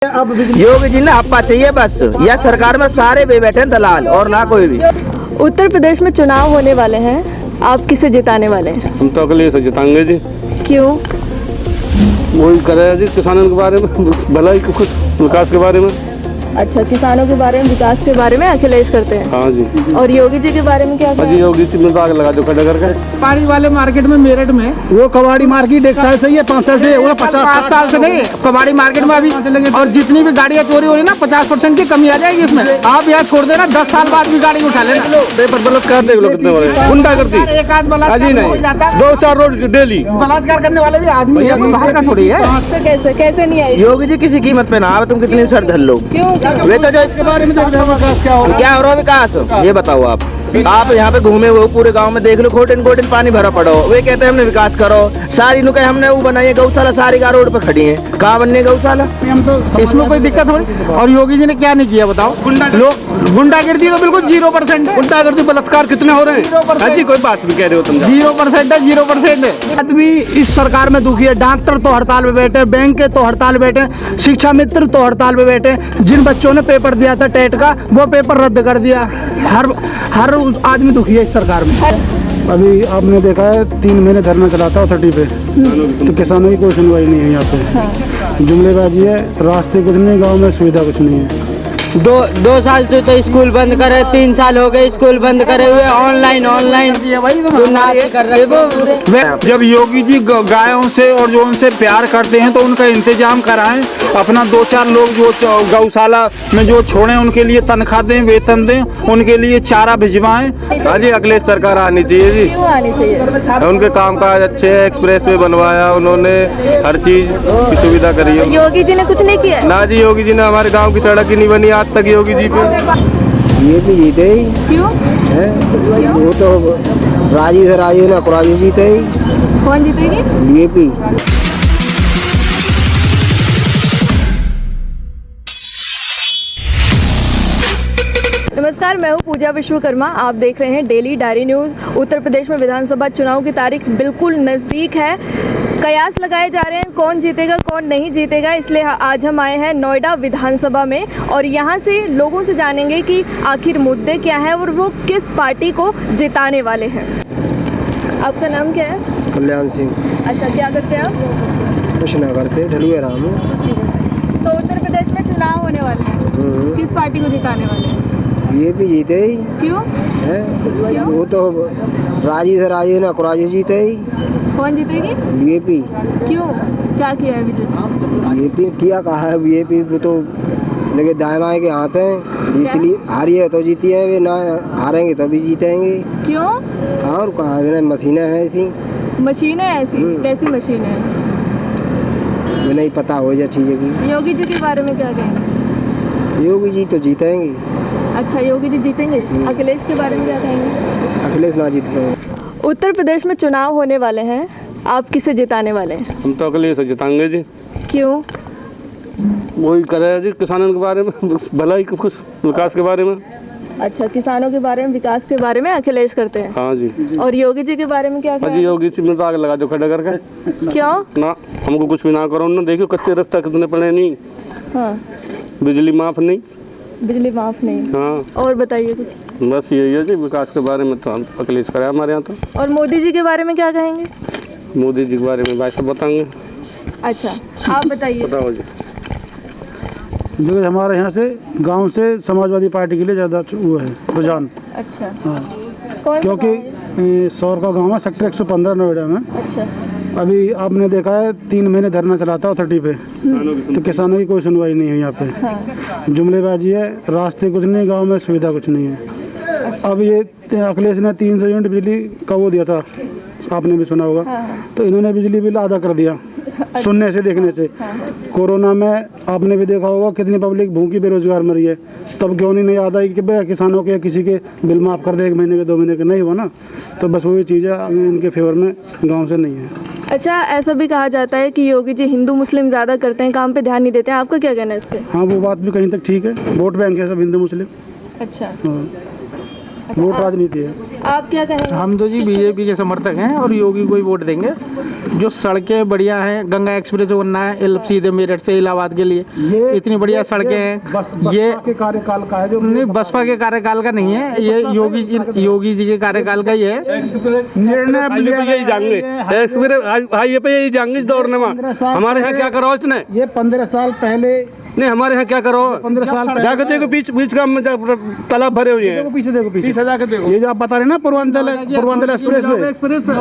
अब योगी जी ने हप्पा चाहिए बस, या सरकार में सारे भी बैठे दलाल और ना कोई भी। उत्तर प्रदेश में चुनाव होने वाले हैं, आप किसे जिताने वाले हैं? हम तो अकेले से जिताएंगे जी। क्यों? वही करे जी, किसानों के बारे में, भलाई कुछ विकास के बारे में। अच्छा, किसानों के बारे में, विकास के बारे में अखिलेश करते हैं। हाँ जी। और योगी जी के बारे में क्या? जी योगी जी में तो आग लगा दो खड़ा करके। पानी वाले मार्केट में मेरठ में वो कबाड़ी मार्केट 1 साल से ही है, 5 साल से, वो 5 साल से नहीं कबाड़ी मार्केट में अभी। और जितनी भी गाड़ियाँ चोरी हो रही ना 50% की कमी आ जाएगी इसमें। आप यहाँ छोड़ देना, 10 साल बाद भी गाड़ी उठा लेना। पेपर बलात्कार देख लो कितने बड़े गुंडा करती। एक आध बलात्कार नहीं, 2-4 रोड डेली बलात्कार करने वाले भी आदमी है, कोई बाहर का थोड़ी है। तो कैसे नहीं आई? योगी जी किसी कीमत पे ना आवे, तुम कितनी सर धर लो। क्यों? वे तो जो बारे में क्या हो रहा विकास, ये बताओ आप यहाँ पे घूमे हुए पूरे गांव में देख लो, खोटिन पानी भरा पड़ो। वे कहते हैं हमने विकास करो, सारी नुके हमने वो बनाई है गौशाला, सारी का रोड पे खड़ी है, कहाँ बनने गौशाला? इसमें कोई दिक्कत हो? और योगी जी ने क्या नहीं किया बताओ? गुंडागिर्दी तो बिल्कुल 0% है। गुंडागर्दी बलात्कार कितने हो रहे हैं? जी कोई बात भी कह रहे हो तुम? 0% है, 0% है। आदमी इस सरकार में दुखी है, डॉक्टर तो हड़ताल पे बैठे, बैंक के तो हड़ताल बैठे, शिक्षा मित्र तो हड़ताल पे बैठे। जिन बच्चों ने पेपर दिया था टेट का, वो पेपर रद्द कर दिया। हर आदमी दुखी है इस सरकार में। अभी आपने देखा है 3 महीने धरना चला था अथॉरिटी पे, तो किसानों की कोई सुनवाई नहीं है यहाँ पे। जुमलेबाजी है, रास्ते कुछ नहीं, गांव में सुविधा कुछ नहीं है। 2 साल से तो स्कूल बंद करे, 3 साल हो गए स्कूल बंद करे हुए, ऑनलाइन जब योगी जी गायों से और जो उनसे प्यार करते हैं तो उनका इंतजाम कराएं, अपना 2-4 लोग जो गौशाला में जो छोड़े उनके लिए तनख्वाह दें, वेतन दें, उनके लिए चारा भिजवाएं। हाँ जी, अखिलेश सरकार आनी चाहिए जी। क्यों आनी चाहिए? उनके कामकाज अच्छे हैं, एक्सप्रेस वे बनवाया उन्होंने, हर चीज की सुविधा करी है। योगी जी ने कुछ नहीं किया? ना जी, योगी जी ने हमारे गांव की सड़क ही नहीं बनी आज तक योगी जी पे। ये भी जीते ही क्यों? है, वो तो राजी से राजी ना कुराजी जीते ही। कौन जीतेगी? बीजेपी। नमस्कार, मैं हूँ पूजा विश्वकर्मा। आप देख रहे हैं daily diary news. Uttar Pradesh में विधानसभा चुनाव की तारीख बिल्कुल नज़दीक है। कयास लगाए जा रहे हैं कौन जीतेगा कौन नहीं जीतेगा, इसलिए आज हम आए हैं नोएडा विधानसभा में और यहाँ से लोगों से जानेंगे कि आखिर मुद्दे क्या हैं और वो किस पार्टी को जिताने वाले हैं। आपका नाम क्या है? कल्याण सिंह। अच्छा, क्या करते हैं आप? कुछ ना करते, ढलुए राम। तो उत्तर प्रदेश में चुनाव होने वाले हैं, किस पार्टी को जिताने वाले हैं? ये भी जीते ही क्यों? है, क्यों? वो तो राजी से राजी ना कुराजी जीते ही। कौन जीतेगी? बीजेपी। क्यों? क्या किया है बीजेपी किया कहा है, बीजेपी वो तो लगे दाएं बाएं के हाथ हैं, जीत ली, हारी है तो जीती है, वे ना हारेंगे तो भी जीतेंगे। क्यों? और कहा मशीनें हैं ऐसी। मशीनें ऐसी? कैसी मशीनें हैं? वो नहीं पता हो जाए चीज़ें की। योगी जी के बारे में क्या कहेंगे? योगी जी तो जीतेंगे। अच्छा, योगी जी जीतेंगे। अखिलेश के बारे में क्या कहेंगे? अखिलेश ना जीत पाए। उत्तर प्रदेश में चुनाव होने वाले हैं, आप किसे जिताने वाले हैं? हम तो अकेले से जिताएंगे जी। क्यों? वही करे जी, किसानों के बारे में, भलाई कुछ विकास के बारे में। अच्छा, किसानों के बारे में, विकास के बारे में अखिलेश करते हैं। हाँ जी। और योगी जी के बारे में क्या जी कहेंगे? योगी जी में तो आग लगा दो खड़ा करके। क्यों? ना हमको कुछ भी ना करो ना, देखियो कच्चे रास्ता कितने पड़े नहीं। हाँ, बिजली माफ नहीं। बिजली माफ नहीं। हाँ, और बताइए कुछ। बस यही है जी, विकास के बारे में तो हम अखिलेश कराया हमारे यहाँ तो। और मोदी जी के बारे में क्या कहेंगे? मोदी जी के बारे में भाई सब बताएंगे। अच्छा, आप बताइए। बताओ जी। जो हमारे यहाँ से गांव से समाजवादी पार्टी के लिए ज़्यादा वो है रुझान। अच्छा, हाँ, कौन? क्योंकि सौर का गांव है, सेक्टर 115 नोएडा में। अच्छा, अभी आपने देखा है 3 महीने धरना चला था अथॉरिटी पे, तो किसानों की कोई सुनवाई नहीं है यहाँ पे। हाँ। जुमलेबाजी है, रास्ते कुछ नहीं, गांव में सुविधा कुछ नहीं है। अब ये अखिलेश ने 300 यूनिट बिजली का वो दिया था, आपने भी सुना होगा। तो इन्होंने बिजली बिल आधा कर दिया, सुनने से देखने से। कोरोना में आपने भी देखा होगा कितनी पब्लिक भूखी बेरोजगार मरी है, तब क्यों नहीं आदा कि भाई किसानों के किसी के बिल माफ़ कर दे, 1 महीने के 2 महीने के, नहीं हुआ ना। तो बस वही चीज़ है इनके फेवर में, गांव से नहीं है। अच्छा, ऐसा भी कहा जाता है कि योगी जी हिंदू मुस्लिम ज़्यादा करते हैं, काम पे ध्यान नहीं देते हैं, आपका क्या कहना है इस पे? हाँ, वो बात भी कहीं तक ठीक है, वोट बैंक है सब हिंदू मुस्लिम। अच्छा, हाँ। वोट राजनीति है। आप क्या कहेंगे? हम तो जी बीजेपी के समर्थक हैं और योगी को ही वोट देंगे। जो सड़कें बढ़िया हैं, गंगा एक्सप्रेस बनना है सीधे मेरठ से इलाहाबाद के लिए, इतनी बढ़िया सड़कें हैं। ये के कार्यकाल का है जो नहीं, बसपा के कार्यकाल का नहीं है, ये योगी जी के कार्यकाल का ही है। निर्णय यही जाएंगे एक्सप्रेस हाईवे पे यही जाएंगे दौड़ने में। हमारे यहाँ क्या करो इसने? ये 15 साल पहले नहीं, हमारे यहाँ क्या करो? 15 साल जाके देखो बीच बीच का तालाब भरे हुए हैं। देखो पीछे जाके देखो। ये जो आप बता रहे हैं ना Purvanchal express way,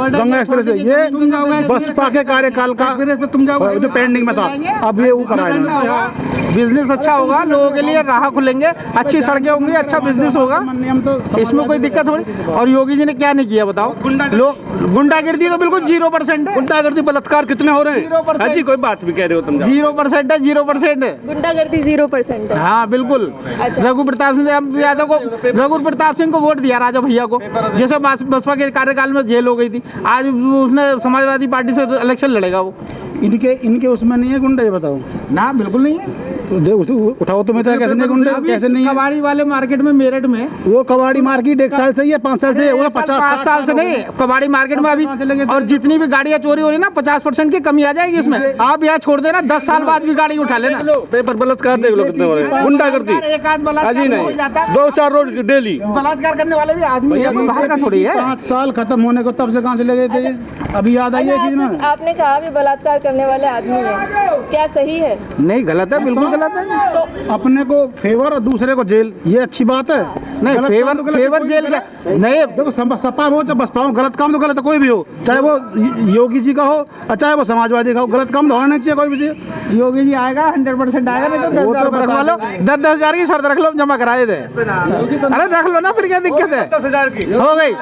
Ganga express way, ये बसपा के कार्यकाल का जो पेंडिंग में था, अब ये वो कराया। बिजनेस अच्छा होगा, लोगों के लिए राह खुलेंगे, अच्छी सड़कें होंगी, अच्छा बिजनेस होगा, इसमें कोई दिक्कत थोड़ी। और योगी जी ने क्या नहीं किया बताओ? लोग गुंडागिर्दी तो बिल्कुल 0% है। गुंडागर्दी बलात्कार कितने हो रहे हैं? 0% जी कोई बात भी कह रहे हो तुम? 0% है, 0% है। गुंडागर्दी 0% है। हाँ बिल्कुल। अच्छा। रघु प्रताप सिंह यादव को, रघु प्रताप सिंह को वोट दिया राजा भैया को, जैसे बसपा के कार्यकाल में जेल हो गई थी, आज उसने समाजवादी पार्टी से इलेक्शन लड़ेगा वो। इनके उसमें नहीं है गुंडा, ये बताओ ना, बिल्कुल नहीं है। तो उठाओ तो कैसे नहीं गुंडे, कैसे नहीं है? कबाड़ी वाले मार्केट में मेरठ में वो कबाड़ी मार्केट 1 साल से ही है, 5 साल से है, वो 5 साल से नहीं, कबाड़ी मार्केट में अभी। और जितनी भी गाड़ियां चोरी हो रही है ना, 50% की कमी आ जाएगी इसमें। आप यहाँ छोड़ देना, 10 साल बाद भी गाड़ी उठा लेना। पेपर बलात्कार देख लो कितने हो रहे हैं। गुंडागर्दी एक आध बलात्कार अजी हो जाता है। 2-4 रोज डेली बलात्कार करने वाले भी आदमी है, बाहर का थोड़ी है। 5 साल खत्म होने को तब से कहाँ से लगे थे ये? अभी याद आई है चीज में। आपने कहा भी बलात्कार करने वाले आदमी हैं, क्या सही है? नहीं, गलत है, बिल्कुल गलत है। तो अपने को फेवर और दूसरे को जेल, ये अच्छी बात है? नहीं, फेवर जेल क्या? नहीं, देखो सपा हो चाहे बसपा हो, गलत काम तो गलत है, कोई भी हो, चाहे वो योगी जी का हो और चाहे वो समाजवादी का हो, गलत काम तो होना नहीं चाहिए कोई भी। योगी जी आएगा, 100% आएगा। नहीं तो 10,000 रखवा लो, 10,000 की शर्त रख लो, जमा करा दे। अरे रख लो ना, फिर क्या दिक्कत है? 10,000 की हो गई,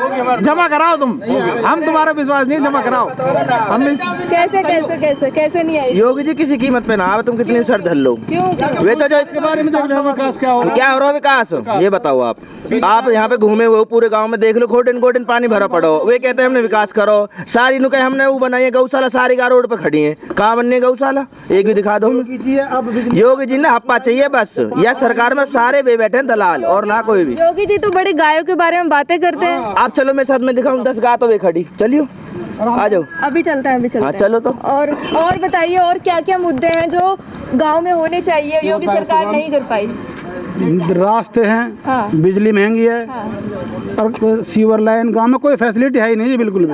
जमा कराओ तुम। हम तुम्हारा विश्वास नहीं, जमा कराओ। हम कैसे कैसे कैसे कैसे नहीं आई? योगी जी किसी कीमत पे ना आवे, तुम कितनी सर धर लो। क्यों? वे तो जो इसके बारे में क्या हो रहा है विकास, ये बताओ आप यहाँ पे घूमे हुए हो पूरे गांव में, देख लो घोटन पानी भरा पड़ो। वे कहते हैं हमने विकास करो, सारी नु कहे हमने वो बनाई है गौशाला, सारी गा रोड पे खड़ी है, कहाँ बनने गौशाला? एक भी दिखा दो। योगी जी ने हप्पा चाहिए बस, या सरकार में सारे वे बैठे हैं दलाल और ना कोई भी। योगी जी तो बड़े गायों के बारे में बातें करते हैं। आप चलो मेरे साथ, मैं दिखाऊं 10 गाय तो वे खड़ी, चलियो आ जाओ। अभी चलते हैं, अभी चलते हाँ हैं। चलो तो। और बताइए, और क्या क्या मुद्दे हैं जो गांव में होने चाहिए, योगी सरकार नहीं कर पाई? रास्ते हैं, हाँ। बिजली महंगी है, हाँ। और सीवर लाइन, गांव में कोई फैसिलिटी है ही नहीं, बिल्कुल भी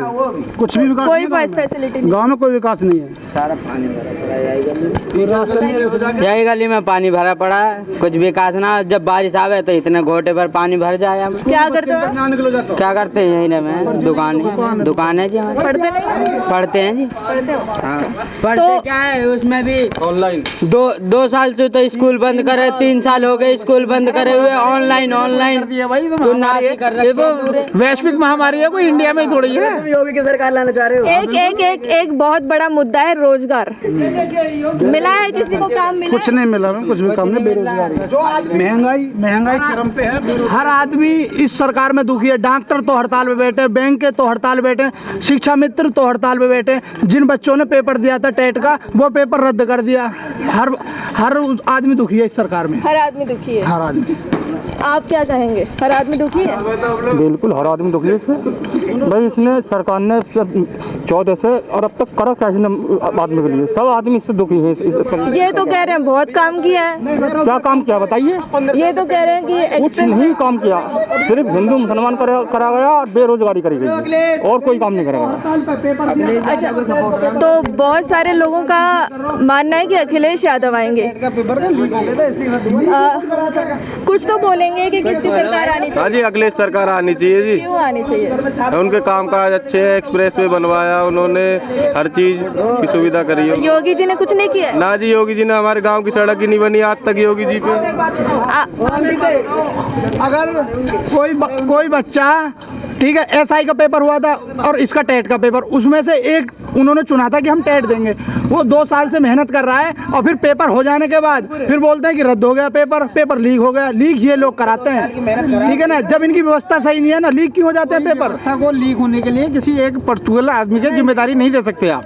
कुछ भी विकास कोई नहीं, फैसिलिटी नहीं। गांव में कोई विकास नहीं है। सारा पानी भरा पड़ा है, यही गली में पानी भरा पड़ा है, कुछ विकास ना। जब बारिश आवे तो इतने घोटे पर पानी भर जाए। हम क्या करते हो? क्या करते हैं, यही ना में दुकान है जी हमारी। पढ़ते नहीं? पढ़ते हैं जी। पढ़ते हो? हाँ, पढ़ते तो- क्या है उसमें भी ऑनलाइन 2 साल से तो स्कूल बंद करे, 3 साल हो गए स्कूल बंद करे हुए। ऑनलाइन भाई तो नाती कर रखे ये तो वैश्विक महामारी है, कोई इंडिया में ही थोड़ी है। योगी की सरकार लाना चाह रहे हो? एक बहुत बड़ा मुद्दा है रोजगार। मिला है किसी को काम? मिला कुछ नहीं मिला, कुछ भी काम नहीं, बेरोजगारी, महंगाई चरम पे है। हर आदमी इस सरकार में दुखी है। डॉक्टर तो हड़ताल पे बैठे, बैंक के तो हड़ताल पे बैठे, शिक्षा मित्र तो हड़ताल पे बैठे। जिन बच्चों ने पेपर दिया था टेट का, वो पेपर रद्द कर दिया। हर आदमी दुखी है इस सरकार में, हर आदमी दुखी है। हर आदमी। आप क्या कहेंगे? हर आदमी दुखी है? बिल्कुल हर आदमी दुखी है इससे। भाई इसने सरकार ने 14 से और अब तक करा क्या आदमी के लिए? सब आदमी इससे दुखी है। ये तो कह रहे हैं बहुत काम किया है। क्या काम किया बताइए? ये तो कह रहे हैं कि कुछ एक्सप्रेस नहीं काम किया, सिर्फ हिंदू मुसलमान करा गया और बेरोजगारी करी गई, और कोई काम नहीं करा गया। अच्छा, तो बहुत सारे लोगों का मानना है कि अखिलेश यादव आएंगे। कुछ तो बोलेंगे कि किसकी सरकार आनी हाँ चाहिए? जी, अखिलेश सरकार आनी चाहिए जी। क्यों आनी चाहिए? उनके कामकाज अच्छे हैं, एक्सप्रेस वे बनवाया उन्होंने, हर चीज की सुविधा करी है। योगी जी ने कुछ नहीं किया है? ना जी, योगी जी ने हमारे गांव की सड़क ही नहीं बनी आज तक योगी जी पे। अगर कोई बच्चा, ठीक है, एसआई का पेपर हुआ था और इसका टेट का पेपर, उसमें से एक उन्होंने चुना था कि हम टेट देंगे। वो 2 साल से मेहनत कर रहा है और फिर पेपर हो जाने के बाद फिर बोलते हैं कि रद्द हो गया पेपर लीक हो गया। लीक ये लोग कराते हैं, ठीक है ना। जब इनकी व्यवस्था सही नहीं है ना, लीक क्यों हो जाते हैं पेपर। व्यवस्था को लीक होने के लिए किसी एक पर्टिकुलर आदमी की जिम्मेदारी नहीं दे सकते आप।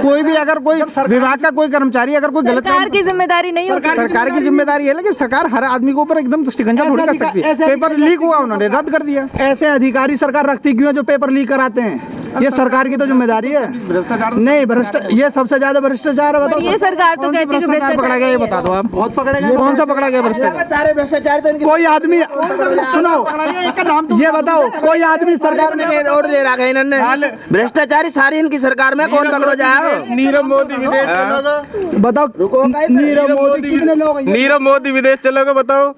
कोई भी अगर कोई विभाग का कोई कर्मचारी अगर कोई गलत सरकार की जिम्मेदारी नहीं होती। सरकार की जिम्मेदारी है, लेकिन सरकार हर आदमी के ऊपर एकदम शिकंजा थोड़ी कर सकती है। पेपर लीक हुआ, उन्होंने रद्द कर दिया। ऐसे अधिकारी सरकार रखती क्यों है जो पेपर लीक कराते हैं। ये सरकार की तो जिम्मेदारी है। नहीं ये सबसे ज्यादा भ्रष्टाचार है। बताओ, ये सरकार तो कहती है कि भ्रष्टाचार पकड़ा गया, ये बता दो आप। बहुत पकड़े गए। कौन सा पकड़ा गया भ्रष्टाचार? सारे भ्रष्टाचार तो कोई आदमी सुनो, ये बताओ कोई आदमी सरकार में और दे रखा है इन्होंने। भ्रष्टाचारी सारी इनकी सरकार में कौन पकड़ो जाए? नीरव मोदी विदेश चलोगे, बताओ। नीरव मोदी कितने लोग, नीरव मोदी विदेश चलोगे, बताओ।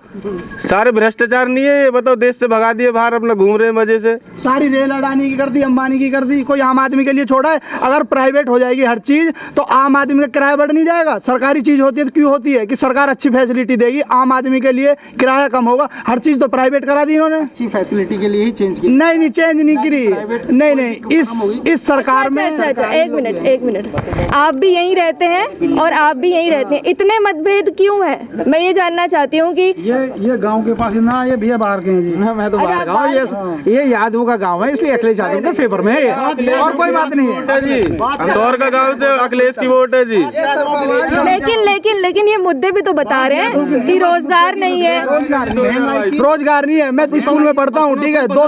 सारे भ्रष्टाचार नहीं है ये, बताओ। देश से भगा दिए बाहर, अपना घूम रहे हैं मजे से। सारी रेल अडानी की कर दी, अंबानी की कर दी, कोई आम आदमी के लिए छोड़ा है। अगर प्राइवेट हो जाएगी हर चीज तो आम आदमी का किराया बढ़ नहीं जाएगा। सरकारी चीज होती है तो क्यों होती है कि सरकार अच्छी फैसिलिटी देगी, आम आदमी के लिए किराया कम होगा। हर चीज तो प्राइवेट करा दी इन्होंने। अच्छी फैसिलिटी के लिए ही चेंज की। नहीं चेंज नहीं करी। नहीं इस सरकार में। अच्छा, एक मिनट, आप भी यहीं रहते हैं और आप भी यहीं रहते हैं, इतने मतभेद क्यों है? मैं ये जानना चाहती हूँ कि ये गांव के पास ना, ये भैया बाहर के हैं जी। मैं तो बाहर का हूँ। ये यादव का गांव है, इसलिए अखिलेश यादव के फेवर में है ये, और कोई बात नहीं है जी। इंदौर का गांव से अखिलेश की वोट है जी। लेकिन ये मुद्दे भी तो बता रहे हैं कि रोजगार नहीं है। रोजगार नहीं है। मैं तो स्कूल में पढ़ता हूँ, ठीक है। 2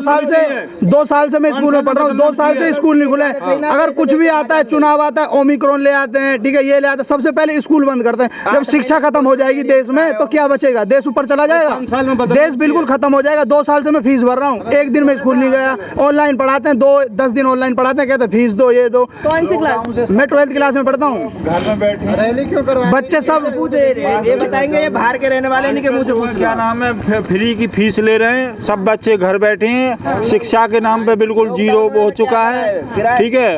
साल से मैं स्कूल में पढ़ रहा हूँ। 2 साल से स्कूल नहीं खुले। अगर कुछ भी आता है, चुनाव आता है, ओमिक्रॉन ले आते हैं, ठीक है, ये ले आते हैं, सबसे पहले स्कूल बंद करते हैं। जब शिक्षा खत्म हो जाएगी देश में तो क्या बचेगा? देश ऊपर चला जाएगा, देश बिल्कुल खत्म हो जाएगा। 2 साल से मैं फीस भर रहा हूँ, एक दिन में स्कूल नहीं गया। ऑनलाइन पढ़ाते हैं, 10 दिन ऑनलाइन पढ़ाते हैं, कहते हैं फीस दो, ये दो। कौन सी क्लास? मैं 12th क्लास में पढ़ता हूँ। रैली क्यों करवा बच्चे सब ये बताएंगे, ये बाहर के रहने वाले इनके मुंह से पूछ क्या नाम है, फ्री की फीस ले रहे हैं, सब बच्चे घर बैठे हैं। शिक्षा के नाम पे बिल्कुल जीरो हो चुका है, ठीक है।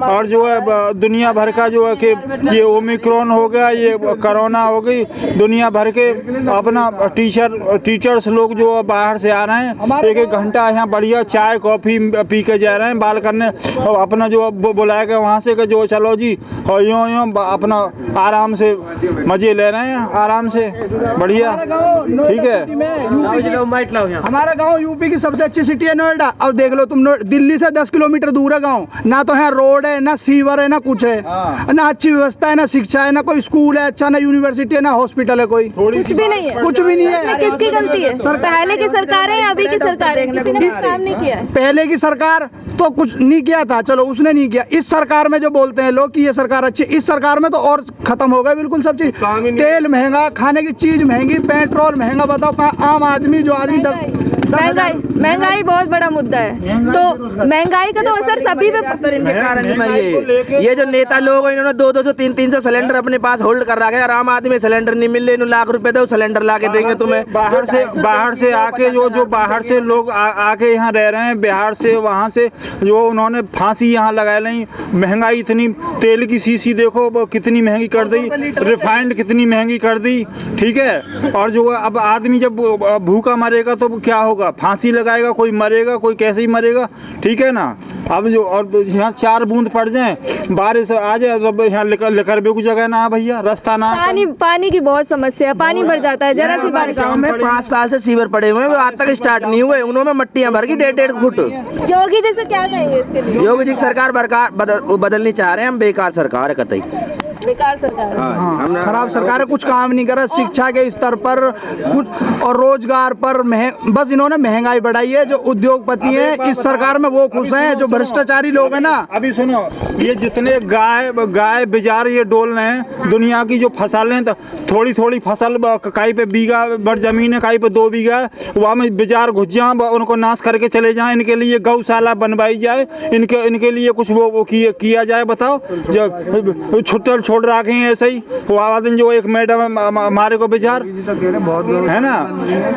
और जो है दुनिया भर का जो है कि ये ओमिक्रॉन हो गया, ये कोरोना हो गई, दुनिया भर के अपना टीचर्स लोग जो बाहर से आ रहे हैं, 1-1 घंटा यहाँ बढ़िया चाय कॉफ़ी पी के जा रहे हैं। बाल करने और अपना जो बुलाया गया वहाँ से कि जो चलो जी, और यूँ अपना आराम से मज़े ले रहे हैं, आराम से बढ़िया, ठीक है। हमारा गांव यूपी की सबसे अच्छी सिटी है नोएडा। और देख लो तुम, दिल्ली से 10 किलोमीटर दूर है गांव। ना तो है रोड है, ना सीवर है, ना कुछ है, ना अच्छी व्यवस्था है, ना शिक्षा है, ना कोई स्कूल है अच्छा, ना यूनिवर्सिटी है, ना हॉस्पिटल है, कोई कुछ भी नहीं है। कुछ भी नहीं है। इसमें किसकी गलती है? पहले की सरकार है या अभी की सरकार है? किसी ने काम नहीं किया है। पहले की सरकार तो कुछ नहीं किया था, चलो उसने नहीं किया। इस सरकार में जो बोलते हैं लोग कि ये सरकार अच्छी, इस सरकार में तो और खत्म हो गया बिल्कुल सब चीज। तेल महंगा, खाने की चीज महंगी, पेट्रोल महंगा। बताओ कहाँ आम आदमी, जो आदमी महंगाई बहुत बड़ा मुद्दा है। तो महंगाई का तो असर सभी पे इनके कारण ये जो नेता लोग हैं, इन्होंने 200 300 सिलेंडर अपने पास होल्ड कर रखा है। और आम आदमी सिलेंडर नहीं मिल रहे, इन्होंने लाख रुपए दो सिलेंडर ला के देंगे तुम्हें। बाहर से आके जो बाहर से लोग आके यहाँ रह रहे हैं, बिहार से, वहाँ से, जो उन्होंने फांसी यहाँ लगा ली। महंगाई इतनी, तेल की शीशी देखो कितनी महंगी कर दी, रिफाइंड कितनी महंगी कर दी, ठीक है। और जो अब आदमी जब भूखा मरेगा तो क्या होगा? फांसी लगाएगा, कोई मरेगा, कोई कैसे ही मरेगा, ठीक है ना। अब जो और यहाँ 4 बूंद पड़ जाए, बारिश आ जाए तो यहाँ लेकर भी कुछ जगह ना भैया, रास्ता ना। पानी की बहुत समस्या है, पानी भर जाता है जरा सी बारिश में। 5 साल से सीवर पड़े हुए हैं, आज तक स्टार्ट नहीं हुए। उन्होंने मट्टियां भर की 1.5 फुट। योगी जी से क्या कहेंगे इसके लिए? योगी जी सरकार बदलनी चाह रहे हैं हम। बेकार सरकार है, कतई बेकार सरकार। हाँ, खराब सरकार है, कुछ काम नहीं कर रहा। शिक्षा के स्तर पर कुछ और रोजगार पर बस इन्होंने महंगाई बढ़ाई है। जो उद्योगपति हैं इस सरकार में वो खुश हैं, जो भ्रष्टाचारी लोग हैं ना। अभी सुनो, ये जितने गाय बाजार ये डोल रहे हैं, दुनिया की जो फसलें, तो थोड़ी फसल कहीं पे बीघा भर जमीन है, कहीं पे 2 बीघा है, वहाँ में बाजार घुस जाए, उनको नाश करके चले जाएं। इनके लिए गौशाला बनवाई जाए, इनके लिए कुछ वो किया जाए। बताओ, जब छोड़ रखे हैं ऐसे ही। वो आवादन जो एक मैडम हमारे को विचार है ना,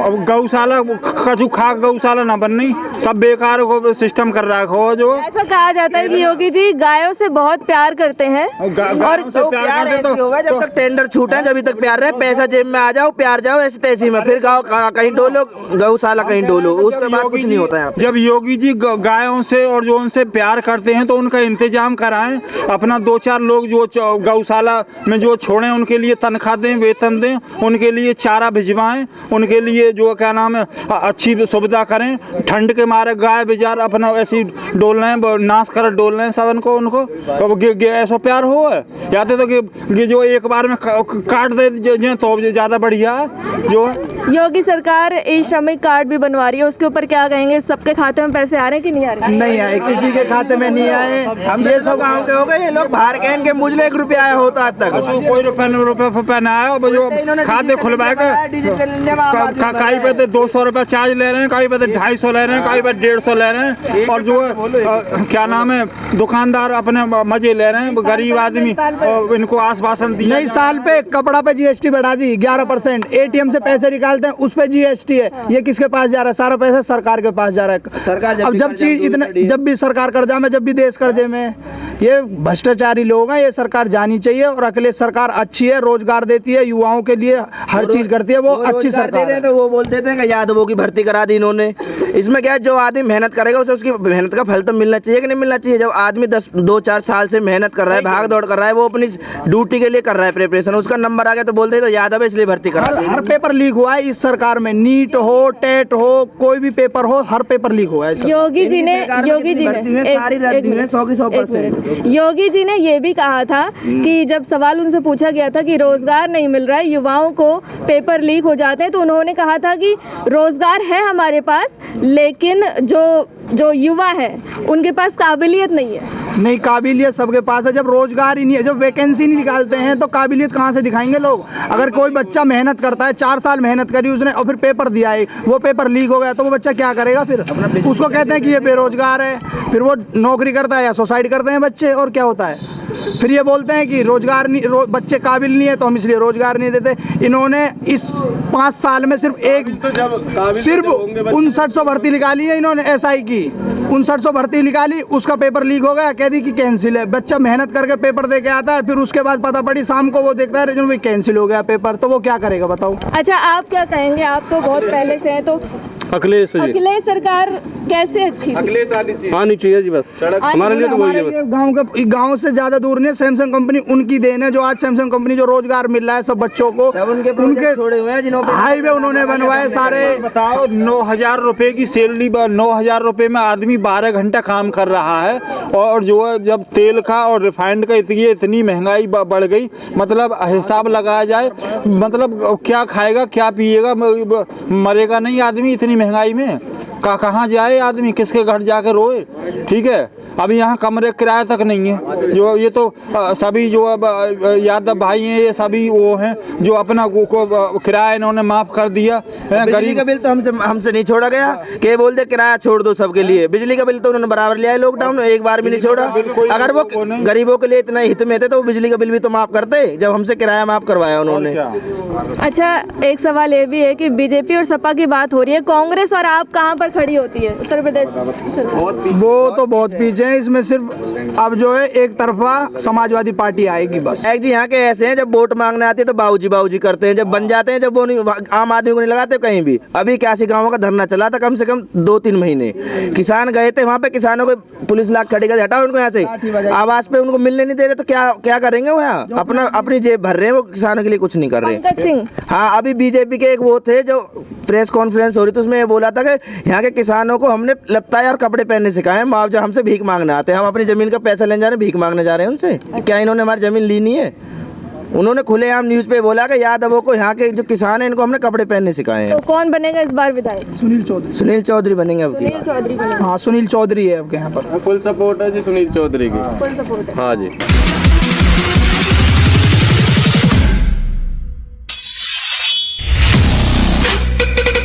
अब गौशाला कछु खा गौशाला ना बननी, सब बेकार को सिस्टम कर रखा हो। जो ऐसा कहा जाता है कि योगी जी गायों से बहुत प्यार करते हैं और तो प्यार ऐसे होगा जब तक टेंडर छूटे, जब तक प्यार रहे, पैसा जेब में आ जाओ, प्यार जाओ ऐसी तैसी में, फिर गाँव कहीं डोलो, गौशाला कहीं डोलो, उसके बाद कुछ नहीं होता है। जब योगी जी गायों से और जो उनसे प्यार करते हैं तो उनका इंतजाम कराएं, अपना 2-4 लोग जो गौशाला में जो छोड़ें उनके लिए तनख्वाह दें, वेतन दें, उनके लिए चारा भिजवाएं, उनके लिए जो क्या नाम है अच्छी सुविधा करें। ठंड के मारे गाय बेजार अपना ऐसी डोल रहे हैं, नाश कर डोल रहे हैं सबन को, उनको ऐसा प्यार हो है या तो कि जो एक बार में काट दे तो ज्यादा बढ़िया है। जो योगी सरकार ई श्रमिक कार्ड भी बनवा रही है, उसके ऊपर क्या कहेंगे? सबके खाते में पैसे आ रहे हैं कि नहीं आ रहे? नहीं आए, किसी के खाते में नहीं आए। हम ये सब गाँव के हो गए, ये लोग बाहर कह के मुझे 1 रुपया आया होता आज तक, कोई रुपये ना आया। जो खाते खुलवाए कहीं पे 200 रुपया चार्ज ले रहे हैं, कहीं पे 250 ले रहे हैं, कहीं पे 150 ले रहे हैं, और जो क्या नाम है दुकानदार अपने मजे ले रहे हैं, गरीब आदमी इनको आश्वासन दिया। नई साल पे कपड़ा पे जीएसटी बढ़ा दी 11%, एटीएम से पैसे निकालते हैं उस पे जीएसटी है, ये किसके पास जा रहा है? सारा पैसा सरकार के पास जा रहा है। सरकार अब जब चीज इतने, जब भी सरकार कर्जा में, जब भी देश कर्जे में, ये भ्रष्टाचारी लोग हैं, ये सरकार जानी चाहिए। और अखिलेश सरकार अच्छी है, रोजगार देती है, युवाओं के लिए हर चीज करती है, वो अच्छी सरकार है। तो वो बोल देते हैं कि यादवों की भर्ती करा दी इन्होंने। इसमें क्या है, जो आदमी मेहनत करेगा उसे उसकी मेहनत का फल तो मिलना चाहिए कि नहीं मिलना चाहिए? जब आदमी 2-4 साल से मेहनत कर रहा है, भाग दौड़ कर रहा है, वो अपनी ड्यूटी के लिए कर रहा है प्रिपरेशन, उसका नंबर आ गया तो बोलते हैं तो यादव है इसलिए भर्ती करा। हर पेपर लीक हुआ है इस सरकार में, नीट हो, टेट हो, कोई भी पेपर हो, हर पेपर लीक हुआ है। योगी जी ने योगी जी ने ये भी कहा था कि जब सवाल उनसे पूछा गया था कि रोजगार नहीं मिल रहा है, युवाओं को पेपर लीक हो जाते हैं, तो उन्होंने कहा था कि रोजगार है हमारे पास, लेकिन जो युवा है उनके पास काबिलियत नहीं है। नहीं, काबिलियत सबके पास है, जब रोजगार ही नहीं है, जब वैकेंसी नहीं निकालते हैं तो काबिलियत कहाँ से दिखाएंगे लोग? अगर कोई बच्चा मेहनत करता है, 4 साल मेहनत करी उसने और फिर पेपर दिया है, वो पेपर लीक हो गया, तो वो बच्चा क्या करेगा फिर? उसको कहते हैं कि ये बेरोजगार है, फिर वो नौकरी करता है या सुसाइड करते हैं बच्चे, और क्या होता है? फिर ये बोलते हैं कि रोजगार नहीं, बच्चे काबिल नहीं है तो हम इसलिए रोजगार नहीं देते। इन्होंने इस 5 साल में सिर्फ 5900 भर्ती निकाली है इन्होंने, एसआई की 5900 भर्ती निकाली, उसका पेपर लीक हो गया, कह दी कि कैंसिल है। बच्चा मेहनत करके पेपर दे के आता है, फिर उसके बाद पता पड़ी शाम को वो देखता है भाई कैंसिल हो गया पेपर, तो वो क्या करेगा बताओ? अच्छा, आप क्या कहेंगे? आप तो बहुत पहले से हैं, तो अखिलेश सरकार कैसे अच्छी आनी चाहिए जी, बस हमारे लिए तो वही है बस। गाँव से ज्यादा दूर नहीं, सैमसंग कंपनी उनकी देन है, जो आज सैमसंग कंपनी जो रोजगार मिल रहा है सब बच्चों को, उनके हाईवे उन्होंने बनवाए सारे। बताओ 9,000 रुपए की सैलरी, 9,000 रुपए में आदमी 12 घंटा काम कर रहा है, और जो है जब तेल का और रिफाइंड का इतनी महंगाई बढ़ गई, मतलब हिसाब लगाया जाए, मतलब क्या खाएगा क्या पिएगा, मरेगा नहीं आदमी इतनी महंगाई में। कहाँ जाए आदमी, किसके घर जाकर रोए? ठीक है, अभी यहाँ कमरे किराया तक नहीं है। जो ये तो सभी जो यादव भाई हैं, ये सभी वो हैं जो अपना किराया इन्होंने माफ कर दिया। बिजली का बिल तो हमसे नहीं छोड़ा गया, के बोलते किराया छोड़ दो सबके लिए। बिजली का बिल तो उन्होंने बराबर लिया है, लॉकडाउन में एक बार भी नहीं छोड़ा। अगर वो गरीबों के लिए इतना हित में थे तो वो बिजली का बिल भी तो माफ करते, जब हमसे किराया माफ करवाया उन्होंने। अच्छा, एक सवाल ये भी है कि बीजेपी और सपा की बात हो रही है, कांग्रेस और आप कहाँ पर खड़ी होती है उत्तर प्रदेश? वो तो बहुत पीछे है, इसमें सिर्फ अब जो है एक तरफा समाजवादी पार्टी आएगी बस। जी यहाँ के ऐसे हैं, जब वोट मांगने आते हैं तो बाबूजी करते हैं, जब बन जाते हैं, जब वो आम आदमी को नहीं लगाते कहीं भी। अभी 81 गाँवों का धरना चला था, कम से कम 2-3 महीने। किसान गए थे वहाँ पे, किसानों को पुलिस लाख खड़ी कर हटाओ उनको यहाँ से, आवास पे उनको मिलने नहीं दे रहे, तो क्या करेंगे वो? यहाँ अपनी जेब भर रहे हैं, वो किसानों के लिए कुछ नहीं कर रहे। पंकज सिंह, हाँ, अभी बीजेपी के एक वो थे जो प्रेस कॉन्फ्रेंस हो रही थी, उसमें ये बोला था कि यहाँ के किसानों को हमने लत्ता और कपड़े पहनने सिखाए, मुआवजा हमसे भीख मांगने आते हैं, हम अपनी जमीन का पैसा लेने जा रहे हैं, भीख मांगने जा रहे हैं उनसे। क्या इन्होंने हमारी जमीन ली नहीं है? उन्होंने खुलेआम न्यूज पे बोला कि यादवों को, यहाँ के जो किसान हैं, इनको हमने कपड़े पहनने सिखाए हैं। तो कौन बनेगा इस बार विधायक? सुनील चौधरी बनेंगे अब। सुनील चौधरी बनेंगे। हाँ, सुनील चौधरी है आपके यहाँ पर। फुल सपोर्ट है जी सुनील चौधरी की। फुल सपोर्ट है। हाँ जी।